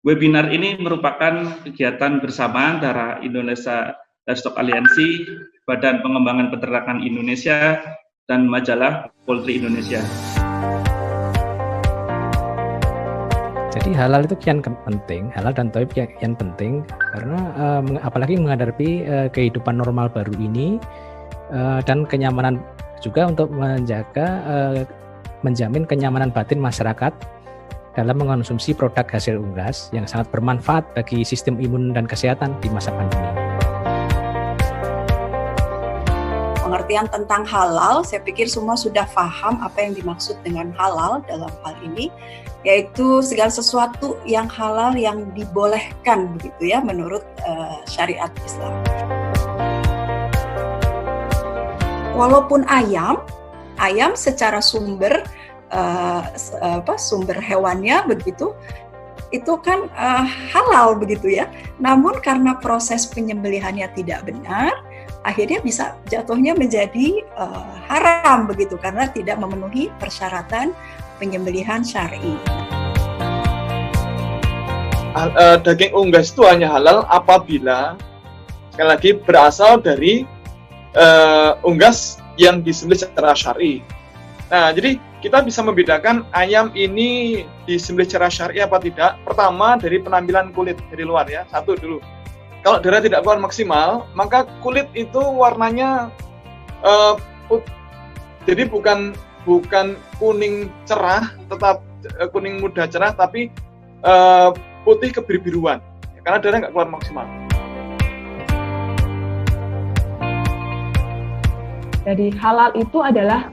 Webinar ini merupakan kegiatan bersama antara Indonesia Livestock Alliance, Badan Pengembangan Peternakan Indonesia, dan majalah Poultry Indonesia. Jadi halal itu kian penting, halal dan thayyib kian penting karena apalagi menghadapi kehidupan normal baru ini dan kenyamanan juga untuk menjamin kenyamanan batin masyarakat dalam mengkonsumsi produk hasil unggas yang sangat bermanfaat bagi sistem imun dan kesehatan di masa pandemi. Pengertian tentang halal, saya pikir semua sudah paham apa yang dimaksud dengan halal dalam hal ini, yaitu segala sesuatu yang halal yang dibolehkan begitu ya menurut syariat Islam. Walaupun ayam secara sumber hewannya begitu itu kan halal begitu ya. Namun karena proses penyembelihannya tidak benar, akhirnya bisa jatuhnya menjadi haram begitu karena tidak memenuhi persyaratan penyembelihan syar'i. Daging unggas itu hanya halal apabila sekali lagi berasal dari unggas yang disembelih secara syar'i. Nah, jadi kita bisa membedakan ayam ini disembelih secara syar'i apa tidak. Pertama dari penampilan kulit dari luar ya, satu dulu. Kalau darah tidak keluar maksimal, maka kulit itu warnanya jadi bukan kuning cerah, tetap kuning muda cerah, tapi putih kebiru-biruan, karena darah nggak keluar maksimal. Jadi halal itu adalah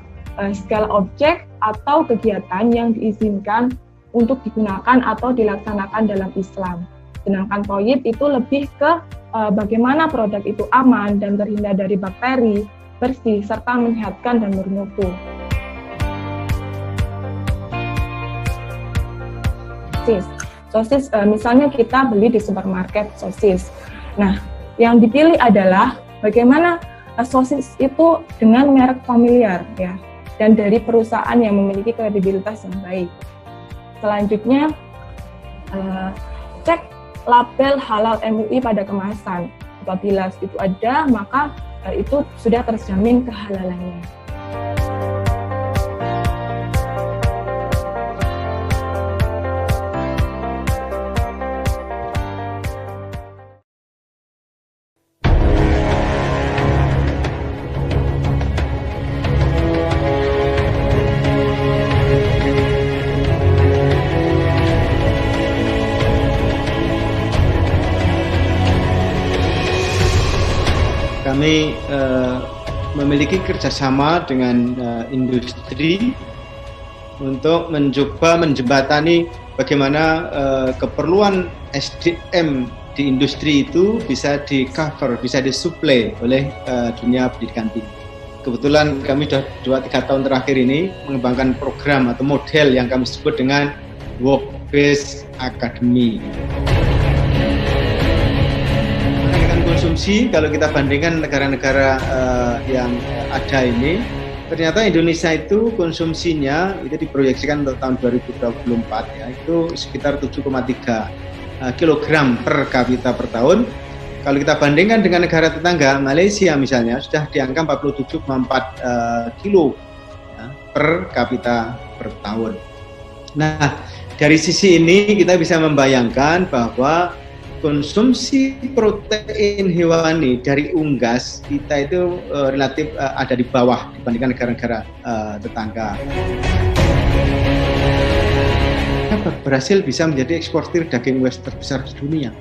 segala objek atau kegiatan yang diizinkan untuk digunakan atau dilaksanakan dalam Islam. Sedangkan thayyib itu lebih ke bagaimana produk itu aman dan terhindar dari bakteri, bersih, serta menyehatkan dan bermutu. Sosis, misalnya kita beli di supermarket sosis. Nah, yang dipilih adalah bagaimana sosis itu dengan merek familiar ya, dan dari perusahaan yang memiliki kredibilitas yang baik. Selanjutnya, cek label halal MUI pada kemasan. Apabila itu ada, maka itu sudah terjamin kehalalannya. Kami memiliki kerjasama dengan industri untuk mencoba menjembatani bagaimana keperluan SDM di industri itu bisa di-cover, bisa disuplai oleh dunia pendidikan tinggi. Kebetulan kami sudah 2-3 tahun terakhir ini mengembangkan program atau model yang kami sebut dengan Work-Based Academy. Konsumsi, kalau kita bandingkan negara-negara yang ada ini, ternyata Indonesia itu konsumsinya itu diproyeksikan untuk tahun 2024 ya, itu sekitar 7,3 kilogram per kapita per tahun. Kalau kita bandingkan dengan negara tetangga, Malaysia misalnya sudah di angka 47,4 kilo ya, per kapita per tahun. Nah, dari sisi ini kita bisa membayangkan bahwa konsumsi protein hewani dari unggas kita itu relatif ada di bawah dibandingkan negara-negara tetangga. Berhasil bisa menjadi eksportir daging unggas terbesar di dunia.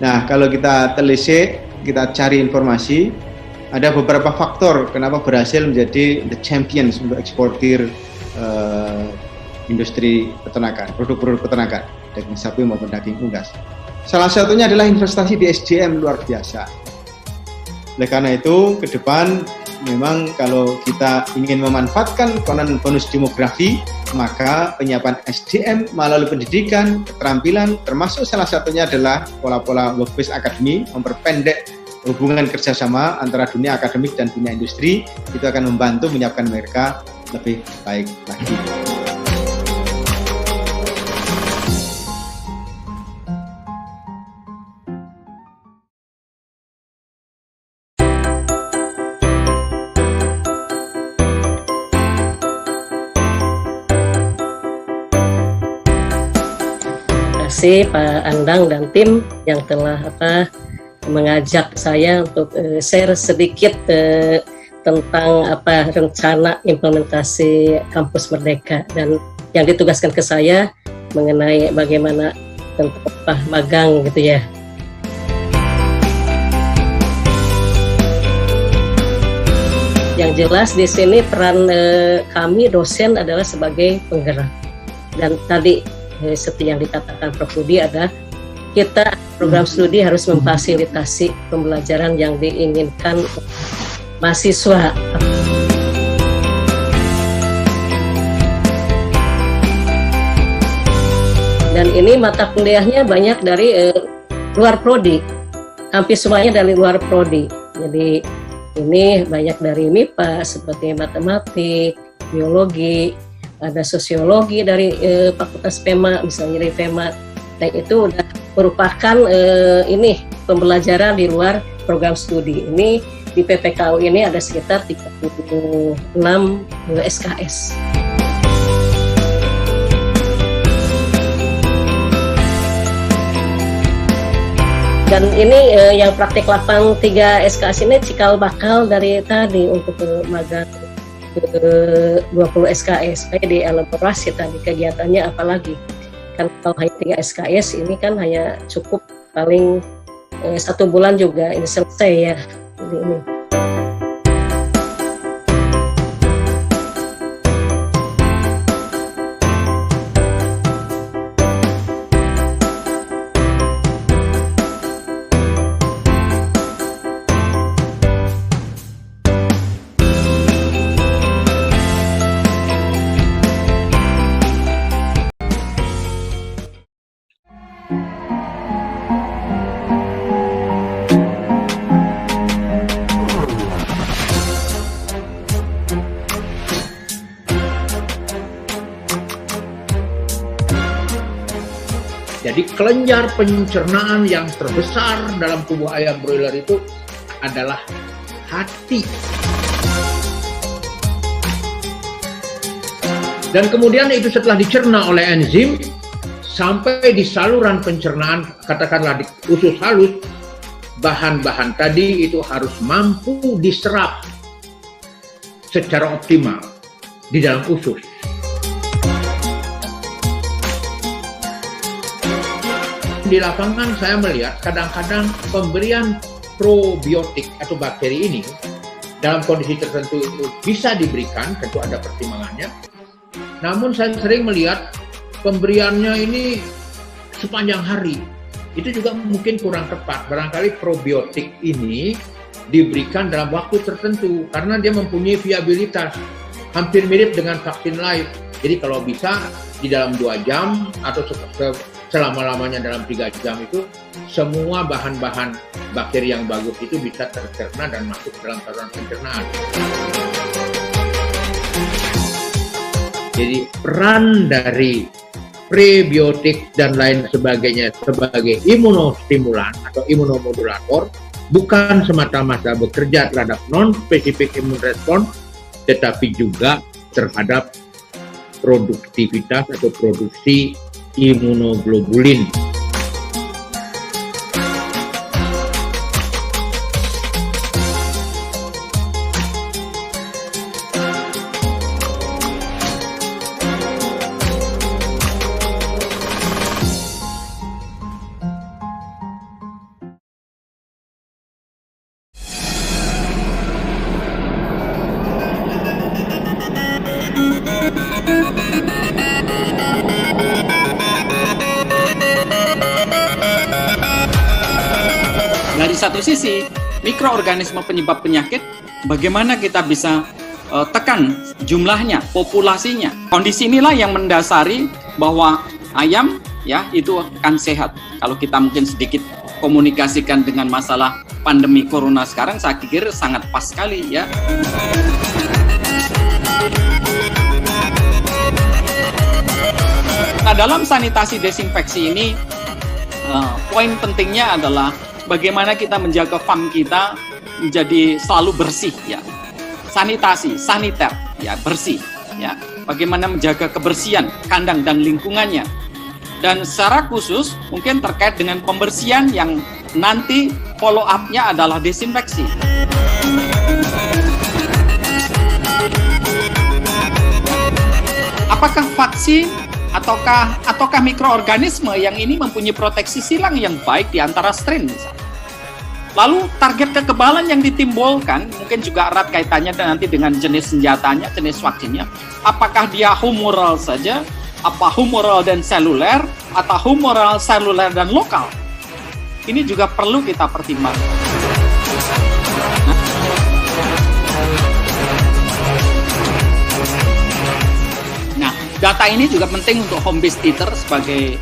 Nah, kalau kita telisik, kita cari informasi, ada beberapa faktor kenapa berhasil menjadi the champions untuk eksportir industri peternakan, produk-produk peternakan, daging sapi maupun daging unggas. Salah satunya adalah investasi di SDM luar biasa. Oleh karena itu, ke depan memang kalau kita ingin memanfaatkan bonus demografi, maka penyiapan SDM melalui pendidikan, keterampilan, termasuk salah satunya adalah pola-pola Work-Based Academy, memperpendek hubungan kerjasama antara dunia akademik dan dunia industri, itu akan membantu menyiapkan mereka lebih baik lagi. kasih Pak Andang dan tim yang telah mengajak saya untuk share sedikit tentang rencana implementasi Kampus Merdeka, dan yang ditugaskan ke saya mengenai bagaimana tentang magang gitu ya. Yang jelas di sini peran kami dosen adalah sebagai penggerak, dan tadi seperti yang dikatakan Prof. Budi ada kita program studi harus memfasilitasi pembelajaran yang diinginkan mahasiswa. Dan ini mata kuliahnya banyak dari luar prodi, hampir semuanya dari luar prodi. Jadi ini banyak dari MIPA seperti matematik, biologi, ada sosiologi dari Fakultas PEMA, misalnya dari PEMA. Nah itu udah merupakan ini pembelajaran di luar program studi. Ini di PPKU ini ada sekitar 36 SKS. Dan ini yang praktik lapang 3 SKS ini cikal bakal dari tadi untuk magang 20 SKS. Kayak dielaborasi tadi kegiatannya apalagi. Kan kalau hanya 3 SKS ini kan hanya cukup paling 1 bulan juga ini selesai ya. Jadi ini. Jadi kelenjar pencernaan yang terbesar dalam tubuh ayam broiler itu adalah hati. Dan kemudian itu setelah dicerna oleh enzim sampai di saluran pencernaan, katakanlah di usus halus, bahan-bahan tadi itu harus mampu diserap secara optimal di dalam usus. Di lapangan saya melihat kadang-kadang pemberian probiotik atau bakteri ini dalam kondisi tertentu itu bisa diberikan, tentu ada pertimbangannya. Namun saya sering melihat pemberiannya ini sepanjang hari. Itu juga mungkin kurang tepat. Barangkali probiotik ini diberikan dalam waktu tertentu karena dia mempunyai viabilitas hampir mirip dengan vaksin lain. Jadi kalau bisa di dalam 2 jam atau selama-lamanya dalam 3 jam itu semua bahan-bahan bakteri yang bagus itu bisa tercerna dan masuk dalam saluran pencernaan. Jadi peran dari prebiotik dan lain sebagainya sebagai imunostimulan atau imunomodulator bukan semata-mata bekerja terhadap non-spesifik imun respons, tetapi juga terhadap produktivitas atau produksi imunoglobulin. Dari satu sisi, mikroorganisme penyebab penyakit, bagaimana kita bisa tekan jumlahnya, populasinya. Kondisi inilah yang mendasari bahwa ayam ya itu akan sehat. Kalau kita mungkin sedikit komunikasikan dengan masalah pandemi corona sekarang, saya pikir sangat pas sekali ya. Nah, dalam sanitasi desinfeksi ini, poin pentingnya adalah bagaimana kita menjaga farm kita menjadi selalu bersih ya. Sanitasi, saniter ya, bersih ya. Bagaimana menjaga kebersihan kandang dan lingkungannya. Dan secara khusus mungkin terkait dengan pembersihan yang nanti follow up-nya adalah desinfeksi. Apakah vaksin ataukah mikroorganisme yang ini mempunyai proteksi silang yang baik di antara strain misalnya. Lalu target kekebalan yang ditimbulkan mungkin juga erat kaitannya nanti dengan jenis senjatanya, jenis vaksinnya. Apakah dia humoral saja, apa humoral dan seluler, atau humoral, seluler, dan lokal? Ini juga perlu kita pertimbangkan. Nah, data ini juga penting untuk home base titer sebagai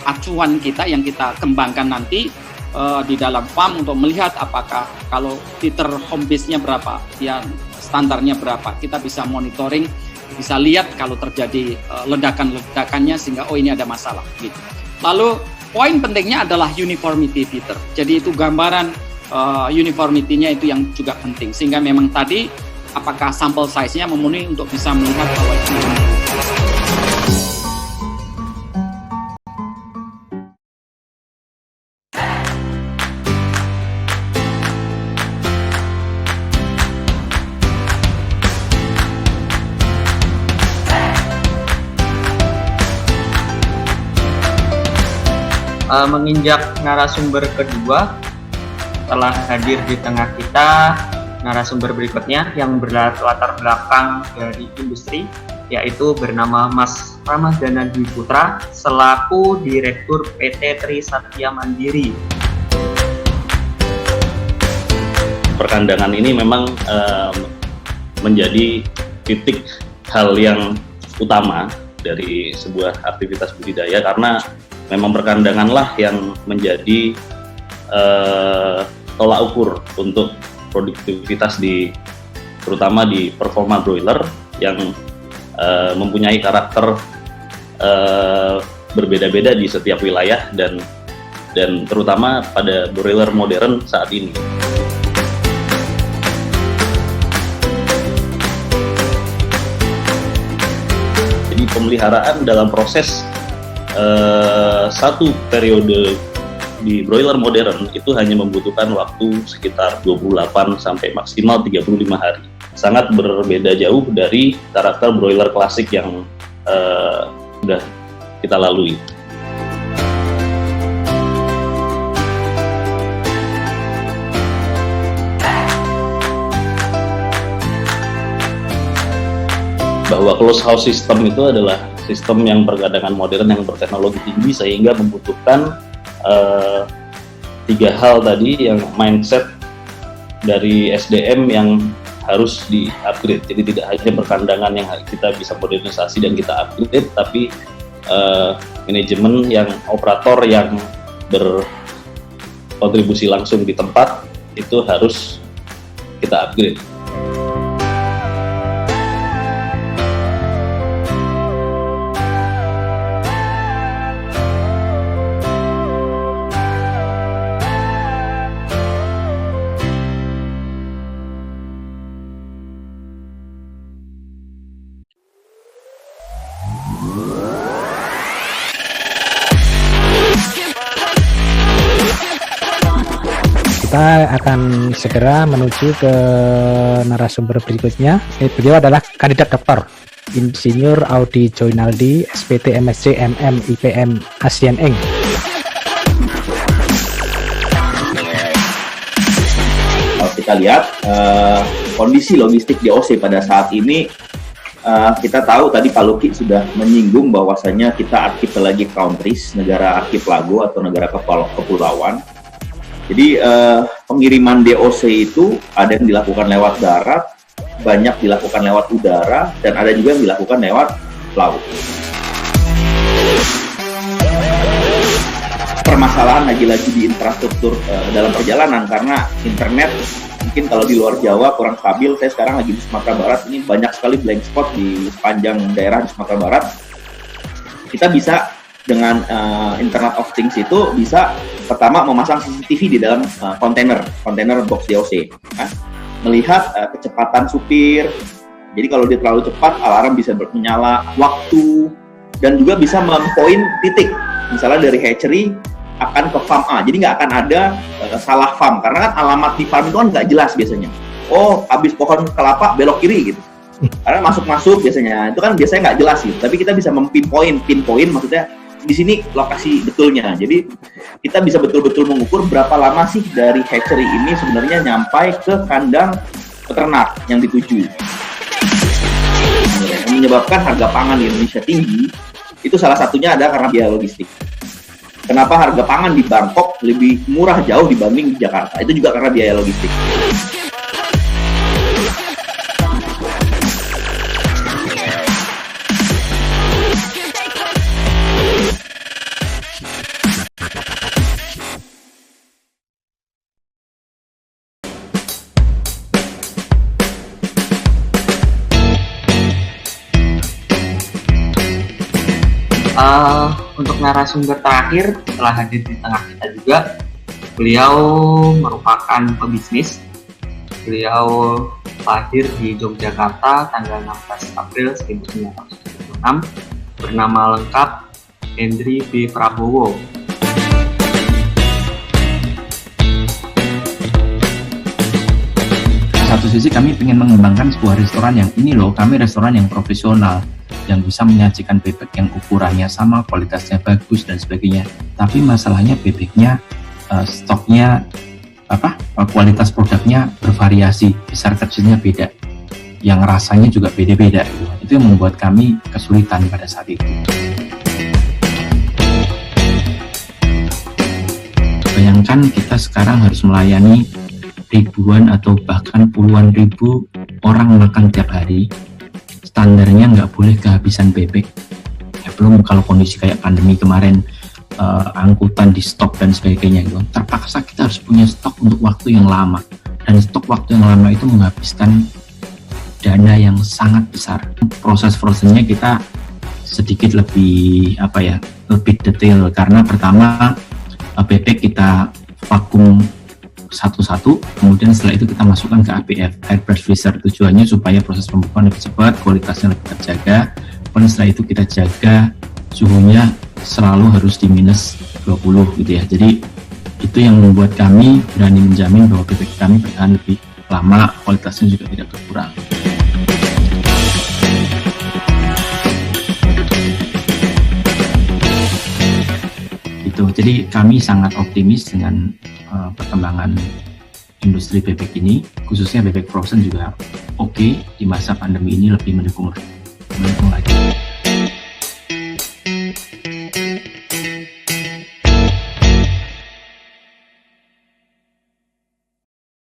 acuan kita yang kita kembangkan nanti di dalam farm untuk melihat apakah kalau titer home base-nya berapa, yang standarnya berapa, kita bisa monitoring, bisa lihat kalau terjadi ledakan-ledakannya sehingga oh ini ada masalah gitu. Lalu poin pentingnya adalah uniformity titer. Jadi itu gambaran uniformity-nya itu yang juga penting sehingga memang tadi apakah sampel size-nya memenuhi untuk bisa melihat bahwa itu. Menginjak narasumber kedua, telah hadir di tengah kita narasumber berikutnya yang berlatar belakang dari industri, yaitu bernama Mas Ramadhana Dwi Putra selaku Direktur PT Trisatya Mandiri. Perkandangan ini memang menjadi titik hal yang utama dari sebuah aktivitas budidaya karena memang perkandanganlah yang menjadi tolak ukur untuk produktivitas terutama di performa broiler yang mempunyai karakter berbeda-beda di setiap wilayah dan terutama pada broiler modern saat ini. Jadi pemeliharaan dalam proses satu periode di broiler modern itu hanya membutuhkan waktu sekitar 28 sampai maksimal 35 hari. Sangat berbeda jauh dari karakter broiler klasik yang sudah kita lalui. Bahwa closed house system itu adalah sistem yang perkandangan modern yang berteknologi tinggi sehingga membutuhkan 3 hal tadi yang mindset dari SDM yang harus di-upgrade. Jadi tidak hanya perkandangan yang kita bisa modernisasi dan kita upgrade, tapi manajemen yang operator yang berkontribusi langsung di tempat itu harus kita upgrade. Kita akan segera menuju ke narasumber berikutnya. Beliau adalah kandidat doktor Insinyur Audi Joinaldi, SPT MSc MM IPM ASEAN Eng. Kalau kita lihat kondisi logistik DOC pada saat ini, kita tahu tadi Pak Luki sudah menyinggung bahwasanya kita archipelagic countries, negara archipelago atau negara kepulauan. Jadi pengiriman DOC itu ada yang dilakukan lewat darat, banyak dilakukan lewat udara, dan ada juga yang dilakukan lewat laut. Permasalahan lagi-lagi di infrastruktur dalam perjalanan karena internet mungkin kalau di luar Jawa kurang stabil. Saya sekarang lagi di Sumatera Barat, ini banyak sekali blank spot di sepanjang daerah di Sumatera Barat. Kita bisa dengan Internet of Things itu bisa pertama memasang CCTV di dalam kontainer box DOC, melihat kecepatan supir. Jadi kalau dia terlalu cepat, alarm bisa menyala, waktu, dan juga bisa mempoint titik, misalnya dari hatchery akan ke farm A, jadi nggak akan ada salah farm, karena kan alamat di farm itu kan nggak jelas biasanya. Oh, habis pohon kelapa belok kiri gitu, karena masuk biasanya, itu kan biasanya nggak jelas gitu. Tapi kita bisa pinpoint maksudnya di sini lokasi betulnya. Jadi kita bisa betul-betul mengukur berapa lama sih dari hatchery ini sebenarnya nyampai ke kandang peternak yang dituju. Yang menyebabkan harga pangan di Indonesia tinggi itu salah satunya ada karena biaya logistik. Kenapa harga pangan di Bangkok lebih murah jauh dibanding di Jakarta? Itu juga karena biaya logistik. Untuk narasumber terakhir telah hadir di tengah kita juga. Beliau merupakan pebisnis. Beliau lahir di Yogyakarta tanggal 16 April 1976. Bernama lengkap Hendry B. Prabowo. Satu sisi kami ingin mengembangkan sebuah restoran yang ini loh, kami restoran yang profesional, yang bisa menyajikan bebek yang ukurannya sama, kualitasnya bagus dan sebagainya. Tapi masalahnya bebeknya, stoknya, kualitas produknya bervariasi, besar kecilnya beda, yang rasanya juga beda-beda. Itu yang membuat kami kesulitan pada saat itu. Bayangkan kita sekarang harus melayani ribuan atau bahkan puluhan ribu orang makan tiap hari. Standarnya nggak boleh kehabisan bebek. Ya, belum kalau kondisi kayak pandemi kemarin, angkutan di stop dan sebagainya gitu. Terpaksa kita harus punya stok untuk waktu yang lama, dan stok waktu yang lama itu menghabiskan dana yang sangat besar. Proses frozennya kita sedikit lebih lebih detail, karena pertama bebek kita vakum satu-satu, kemudian setelah itu kita masukkan ke APF, air press freezer. Tujuannya supaya proses pembukaan lebih cepat, kualitasnya lebih terjaga. Kemudian setelah itu kita jaga suhunya selalu harus di minus 20 gitu ya. Jadi itu yang membuat kami berani menjamin bahwa bebek kami bertahan lebih lama, kualitasnya juga tidak berkurang. Jadi kami sangat optimis dengan perkembangan industri bebek ini, khususnya bebek frozen juga oke di masa pandemi ini, lebih mendukung lagi.